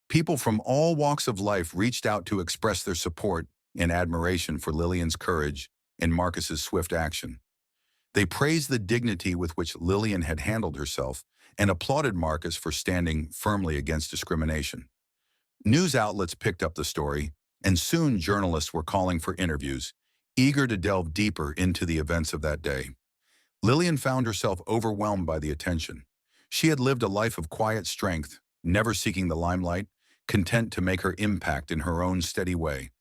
People from all walks of life reached out to express their support and admiration for Lillian's courage and Marcus's swift action. They praised the dignity with which Lillian had handled herself and applauded Marcus for standing firmly against discrimination. News outlets picked up the story, and soon journalists were calling for interviews, eager to delve deeper into the events of that day. Lillian found herself overwhelmed by the attention. She had lived a life of quiet strength, never seeking the limelight, content to make her impact in her own steady way.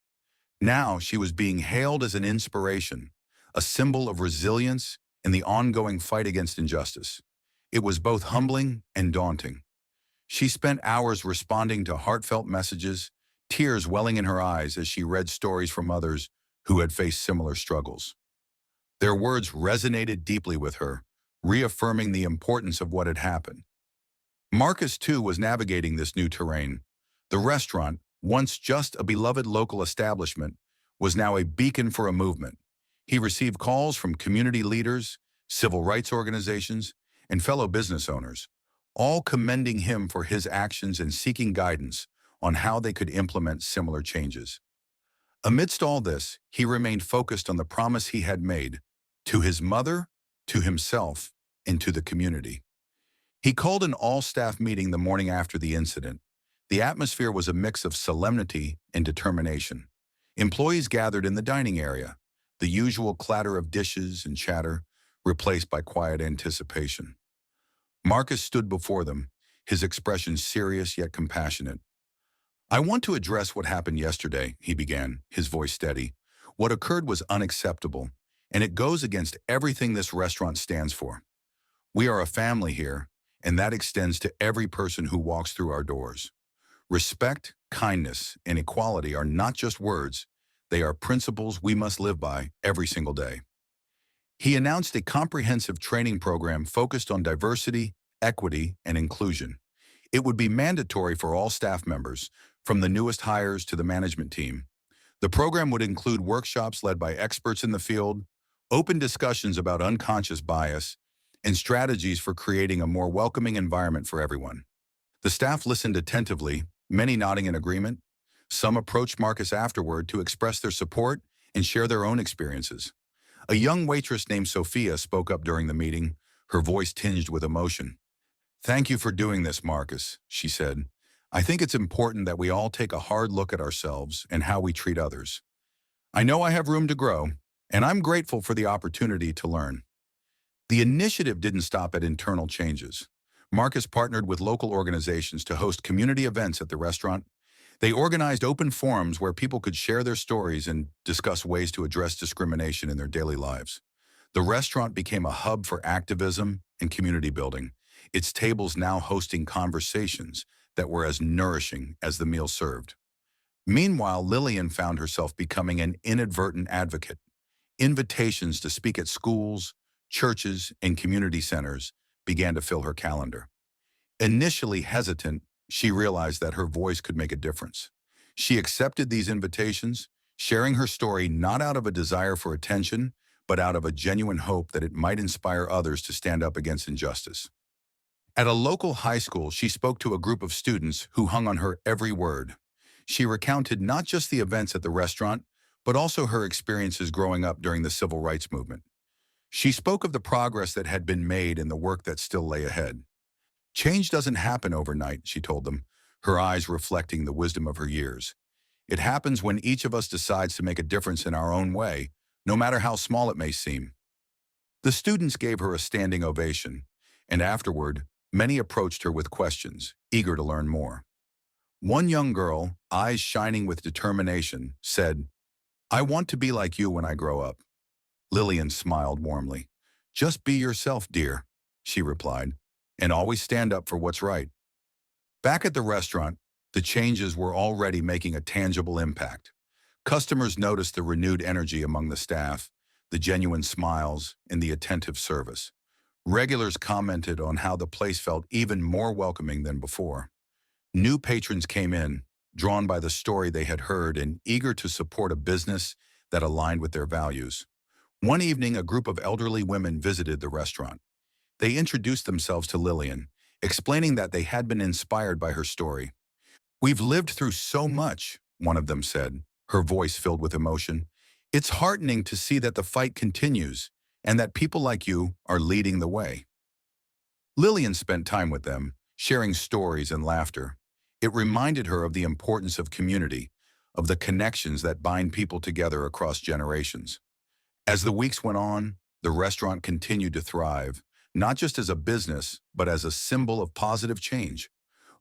Now she was being hailed as an inspiration, a symbol of resilience in the ongoing fight against injustice. It was both humbling and daunting. She spent hours responding to heartfelt messages, tears welling in her eyes as she read stories from others who had faced similar struggles. Their words resonated deeply with her, reaffirming the importance of what had happened. Marcus, too, was navigating this new terrain. The restaurant, once just a beloved local establishment, was now a beacon for a movement. He received calls from community leaders, civil rights organizations, and fellow business owners, all commending him for his actions and seeking guidance on how they could implement similar changes. Amidst all this, he remained focused on the promise he had made to his mother, to himself, and to the community. He called an all-staff meeting the morning after the incident. The atmosphere was a mix of solemnity and determination. Employees gathered in the dining area, the usual clatter of dishes and chatter replaced by quiet anticipation. Marcus stood before them, his expression serious yet compassionate. "I want to address what happened yesterday," he began, his voice steady. "What occurred was unacceptable, and it goes against everything this restaurant stands for. We are a family here, and that extends to every person who walks through our doors. Respect, kindness, and equality are not just words, they are principles we must live by every single day." He announced a comprehensive training program focused on diversity, equity, and inclusion. It would be mandatory for all staff members, from the newest hires to the management team. The program would include workshops led by experts in the field, open discussions about unconscious bias, and strategies for creating a more welcoming environment for everyone. The staff listened attentively, many nodding in agreement. Some approached Marcus afterward to express their support and share their own experiences. A young waitress named Sophia spoke up during the meeting, her voice tinged with emotion. "Thank you for doing this, Marcus," she said. "I think it's important that we all take a hard look at ourselves and how we treat others. I know I have room to grow, and I'm grateful for the opportunity to learn." The initiative didn't stop at internal changes. Marcus partnered with local organizations to host community events at the restaurant. They organized open forums where people could share their stories and discuss ways to address discrimination in their daily lives. The restaurant became a hub for activism and community building, its tables now hosting conversations that were as nourishing as the meal served. Meanwhile, Lillian found herself becoming an inadvertent advocate. Invitations to speak at schools, churches, and community centers began to fill her calendar. Initially hesitant, she realized that her voice could make a difference. She accepted these invitations, sharing her story not out of a desire for attention, but out of a genuine hope that it might inspire others to stand up against injustice. At a local high school, she spoke to a group of students who hung on her every word. She recounted not just the events at the restaurant, but also her experiences growing up during the civil rights movement. She spoke of the progress that had been made and the work that still lay ahead. "Change doesn't happen overnight," she told them, her eyes reflecting the wisdom of her years. "It happens when each of us decides to make a difference in our own way, no matter how small it may seem." The students gave her a standing ovation, and afterward, many approached her with questions, eager to learn more. One young girl, eyes shining with determination, said, "I want to be like you when I grow up." Lillian smiled warmly. "Just be yourself, dear," she replied, "and always stand up for what's right." Back at the restaurant, the changes were already making a tangible impact. Customers noticed the renewed energy among the staff, the genuine smiles, and the attentive service. Regulars commented on how the place felt even more welcoming than before. New patrons came in, drawn by the story they had heard and eager to support a business that aligned with their values. One evening, a group of elderly women visited the restaurant. They introduced themselves to Lillian, explaining that they had been inspired by her story. "We've lived through so much," one of them said, her voice filled with emotion. "It's heartening to see that the fight continues and that people like you are leading the way." Lillian spent time with them, sharing stories and laughter. It reminded her of the importance of community, of the connections that bind people together across generations. As the weeks went on, the restaurant continued to thrive, not just as a business, but as a symbol of positive change.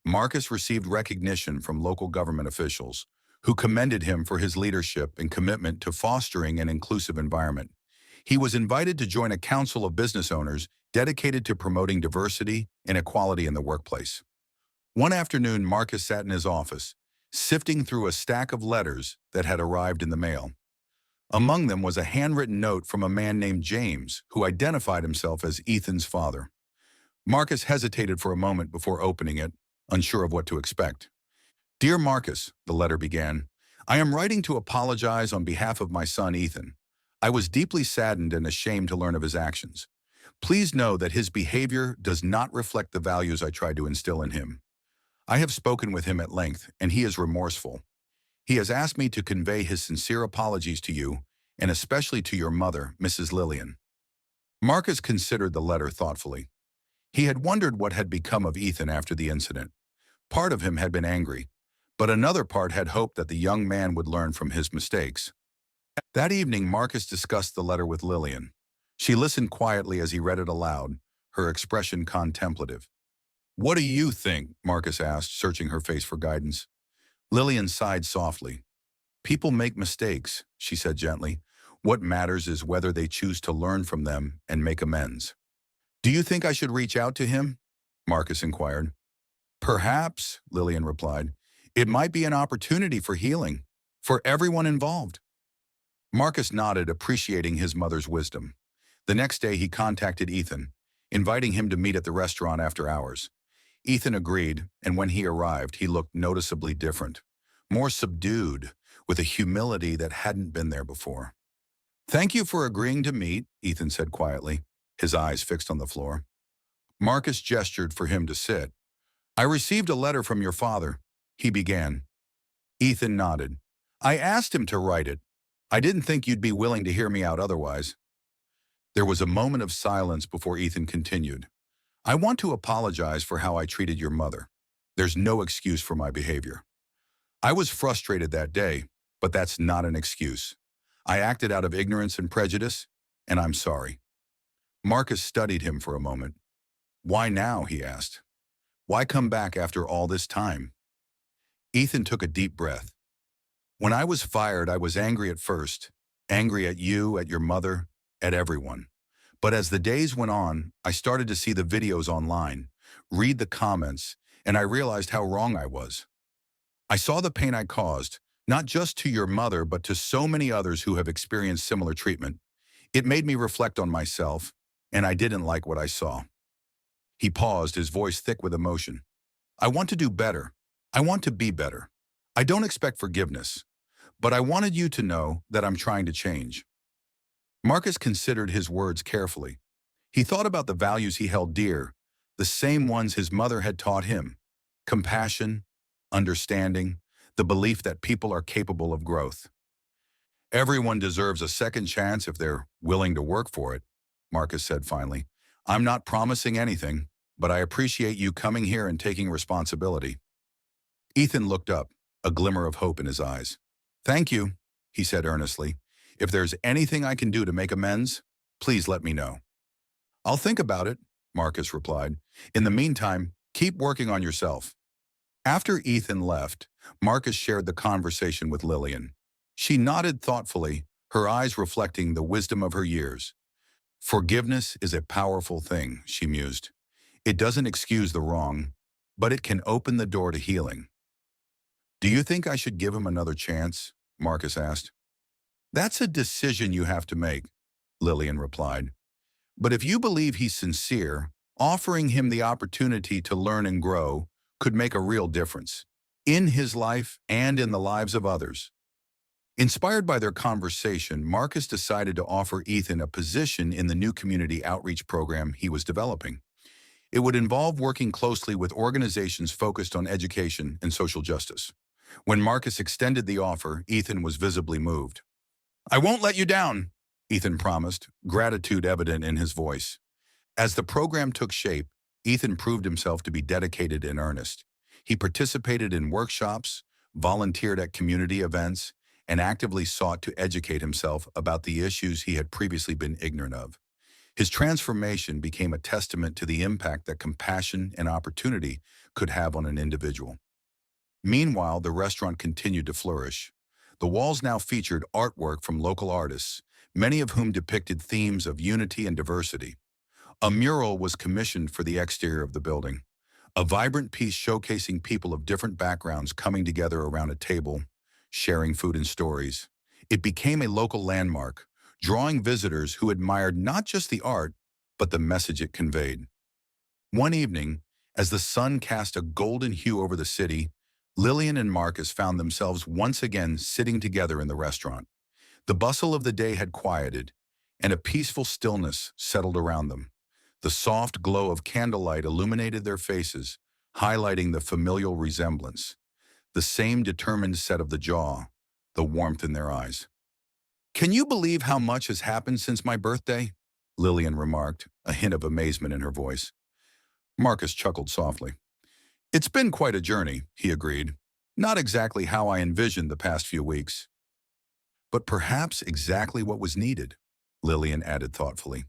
Marcus received recognition from local government officials, who commended him for his leadership and commitment to fostering an inclusive environment. He was invited to join a council of business owners dedicated to promoting diversity and equality in the workplace. One afternoon, Marcus sat in his office, sifting through a stack of letters that had arrived in the mail. Among them was a handwritten note from a man named James, who identified himself as Ethan's father. Marcus hesitated for a moment before opening it, unsure of what to expect. "Dear Marcus," the letter began, "I am writing to apologize on behalf of my son Ethan. I was deeply saddened and ashamed to learn of his actions. Please know that his behavior does not reflect the values I tried to instill in him. I have spoken with him at length, and he is remorseful. He has asked me to convey his sincere apologies to you, and especially to your mother, Mrs. Lillian." Marcus considered the letter thoughtfully. He had wondered what had become of Ethan after the incident. Part of him had been angry, but another part had hoped that the young man would learn from his mistakes. That evening, Marcus discussed the letter with Lillian. She listened quietly as he read it aloud, her expression contemplative. "What do you think?" Marcus asked, searching her face for guidance. Lillian sighed softly. "People make mistakes," she said gently. "What matters is whether they choose to learn from them and make amends." "Do you think I should reach out to him?" Marcus inquired. "Perhaps," Lillian replied. "It might be an opportunity for healing, for everyone involved." Marcus nodded, appreciating his mother's wisdom. The next day, he contacted Ethan, inviting him to meet at the restaurant after hours. Ethan agreed, and when he arrived, he looked noticeably different, more subdued, with a humility that hadn't been there before. "Thank you for agreeing to meet," Ethan said quietly, his eyes fixed on the floor. Marcus gestured for him to sit. "I received a letter from your father," he began. Ethan nodded. "I asked him to write it. I didn't think you'd be willing to hear me out otherwise." There was a moment of silence before Ethan continued. "I want to apologize for how I treated your mother. There's no excuse for my behavior. I was frustrated that day, but that's not an excuse. I acted out of ignorance and prejudice, and I'm sorry." Marcus studied him for a moment. "Why now?" he asked. "Why come back after all this time?" Ethan took a deep breath. "When I was fired, I was angry at first, angry at you, at your mother, at everyone. But as the days went on, I started to see the videos online, read the comments, and I realized how wrong I was. I saw the pain I caused, not just to your mother, but to so many others who have experienced similar treatment. It made me reflect on myself, and I didn't like what I saw." He paused, his voice thick with emotion. "I want to do better. I want to be better. I don't expect forgiveness, but I wanted you to know that I'm trying to change." Marcus considered his words carefully. He thought about the values he held dear, the same ones his mother had taught him: compassion, understanding, the belief that people are capable of growth. "Everyone deserves a second chance if they're willing to work for it," Marcus said finally. "I'm not promising anything, but I appreciate you coming here and taking responsibility." Ethan looked up, a glimmer of hope in his eyes. "Thank you," he said earnestly. "If there's anything I can do to make amends, please let me know." "I'll think about it," Marcus replied. "In the meantime, keep working on yourself." After Ethan left, Marcus shared the conversation with Lillian. She nodded thoughtfully, her eyes reflecting the wisdom of her years. "Forgiveness is a powerful thing," she mused. "It doesn't excuse the wrong, but it can open the door to healing." "Do you think I should give him another chance?" Marcus asked. "That's a decision you have to make," Lillian replied. "But if you believe he's sincere, offering him the opportunity to learn and grow could make a real difference in his life and in the lives of others." Inspired by their conversation, Marcus decided to offer Ethan a position in the new community outreach program he was developing. It would involve working closely with organizations focused on education and social justice. When Marcus extended the offer, Ethan was visibly moved. "I won't let you down," Ethan promised, gratitude evident in his voice. As the program took shape, Ethan proved himself to be dedicated and earnest. He participated in workshops, volunteered at community events, and actively sought to educate himself about the issues he had previously been ignorant of. His transformation became a testament to the impact that compassion and opportunity could have on an individual. Meanwhile, the restaurant continued to flourish. The walls now featured artwork from local artists, many of whom depicted themes of unity and diversity. A mural was commissioned for the exterior of the building, a vibrant piece showcasing people of different backgrounds coming together around a table, sharing food and stories. It became a local landmark, drawing visitors who admired not just the art, but the message it conveyed. One evening, as the sun cast a golden hue over the city, Lillian and Marcus found themselves once again sitting together in the restaurant. The bustle of the day had quieted, and a peaceful stillness settled around them. The soft glow of candlelight illuminated their faces, highlighting the familial resemblance, the same determined set of the jaw, the warmth in their eyes. "Can you believe how much has happened since my birthday?" Lillian remarked, a hint of amazement in her voice. Marcus chuckled softly. "It's been quite a journey," he agreed. "Not exactly how I envisioned the past few weeks. But perhaps exactly what was needed," Lillian added thoughtfully.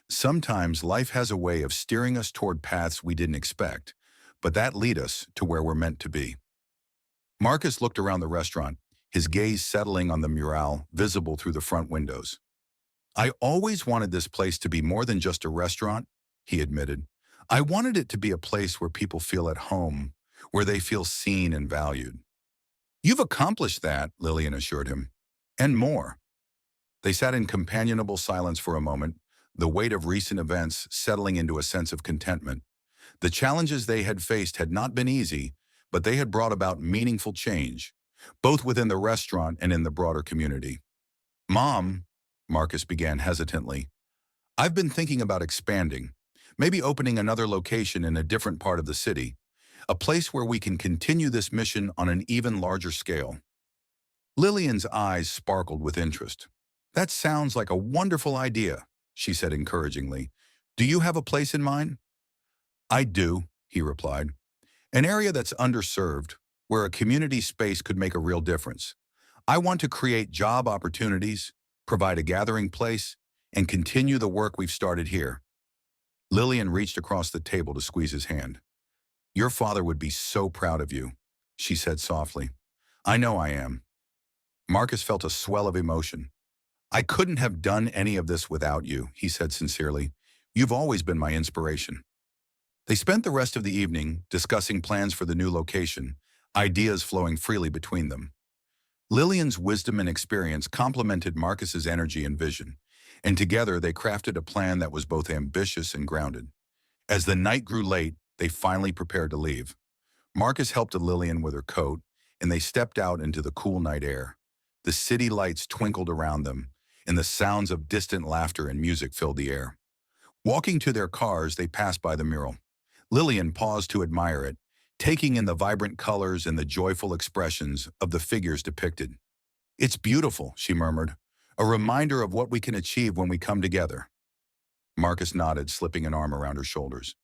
"Sometimes life has a way of steering us toward paths we didn't expect, but that lead us to where we're meant to be." Marcus looked around the restaurant, his gaze settling on the mural visible through the front windows. "I always wanted this place to be more than just a restaurant," he admitted. "I wanted it to be a place where people feel at home, where they feel seen and valued." "You've accomplished that," Lillian assured him. "And more." They sat in companionable silence for a moment, the weight of recent events settling into a sense of contentment. The challenges they had faced had not been easy, but they had brought about meaningful change, both within the restaurant and in the broader community. "Mom," Marcus began hesitantly, "I've been thinking about expanding, maybe opening another location in a different part of the city, a place where we can continue this mission on an even larger scale." Lillian's eyes sparkled with interest. "That sounds like a wonderful idea," she said encouragingly. "Do you have a place in mind?" "I do," he replied. "An area that's underserved, where a community space could make a real difference. I want to create job opportunities, provide a gathering place, and continue the work we've started here." Lillian reached across the table to squeeze his hand. "Your father would be so proud of you," she said softly. "I know I am." Marcus felt a swell of emotion. "I couldn't have done any of this without you," he said sincerely. "You've always been my inspiration." They spent the rest of the evening discussing plans for the new location, ideas flowing freely between them. Lillian's wisdom and experience complemented Marcus's energy and vision, and together they crafted a plan that was both ambitious and grounded. As the night grew late, they finally prepared to leave. Marcus helped Lillian with her coat, and they stepped out into the cool night air. The city lights twinkled around them, and the sounds of distant laughter and music filled the air. Walking to their cars, they passed by the mural. Lillian paused to admire it, taking in the vibrant colors and the joyful expressions of the figures depicted. "It's beautiful," she murmured, "a reminder of what we can achieve when we come together." Marcus nodded, slipping an arm around her shoulders.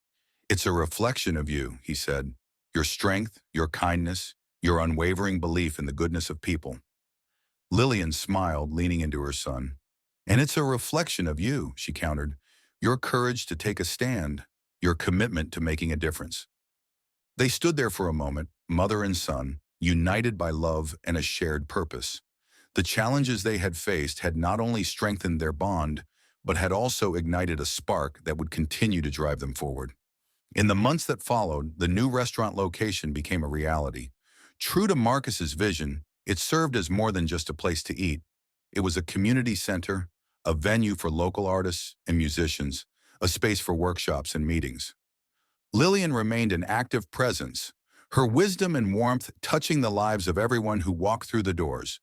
"It's a reflection of you," he said. "Your strength, your kindness, your unwavering belief in the goodness of people." Lillian smiled, leaning into her son. "And it's a reflection of you," she countered. "Your courage to take a stand, your commitment to making a difference." They stood there for a moment, mother and son, united by love and a shared purpose. The challenges they had faced had not only strengthened their bond, but had also ignited a spark that would continue to drive them forward. In the months that followed, the new restaurant location became a reality. True to Marcus's vision, it served as more than just a place to eat. It was a community center, a venue for local artists and musicians, a space for workshops and meetings. Lillian remained an active presence, her wisdom and warmth touching the lives of everyone who walked through the doors.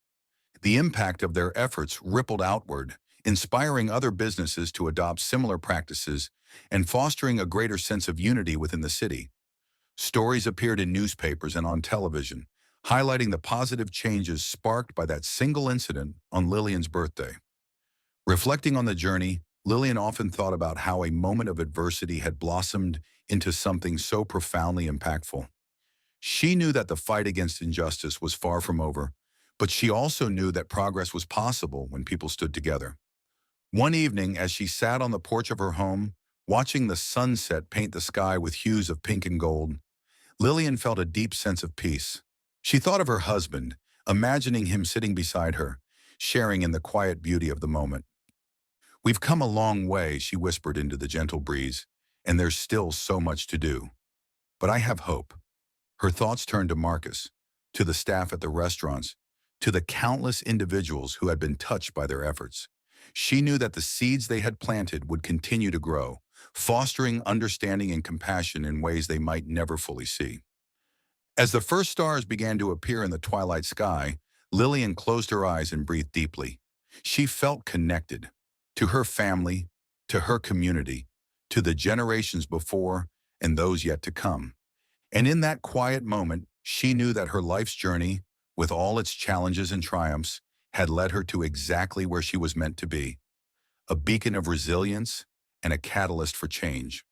The impact of their efforts rippled outward, inspiring other businesses to adopt similar practices and fostering a greater sense of unity within the city. Stories appeared in newspapers and on television, highlighting the positive changes sparked by that single incident on Lillian's birthday. Reflecting on the journey, Lillian often thought about how a moment of adversity had blossomed into something so profoundly impactful. She knew that the fight against injustice was far from over, but she also knew that progress was possible when people stood together. One evening, as she sat on the porch of her home, watching the sunset paint the sky with hues of pink and gold, Lillian felt a deep sense of peace. She thought of her husband, imagining him sitting beside her, sharing in the quiet beauty of the moment. "We've come a long way," she whispered into the gentle breeze, "and there's still so much to do. But I have hope." Her thoughts turned to Marcus, to the staff at the restaurants, to the countless individuals who had been touched by their efforts. She knew that the seeds they had planted would continue to grow, fostering understanding and compassion in ways they might never fully see. As the first stars began to appear in the twilight sky, Lillian closed her eyes and breathed deeply. She felt connected to her family, to her community, to the generations before and those yet to come. And in that quiet moment, she knew that her life's journey, with all its challenges and triumphs, had led her to exactly where she was meant to be, a beacon of resilience and a catalyst for change.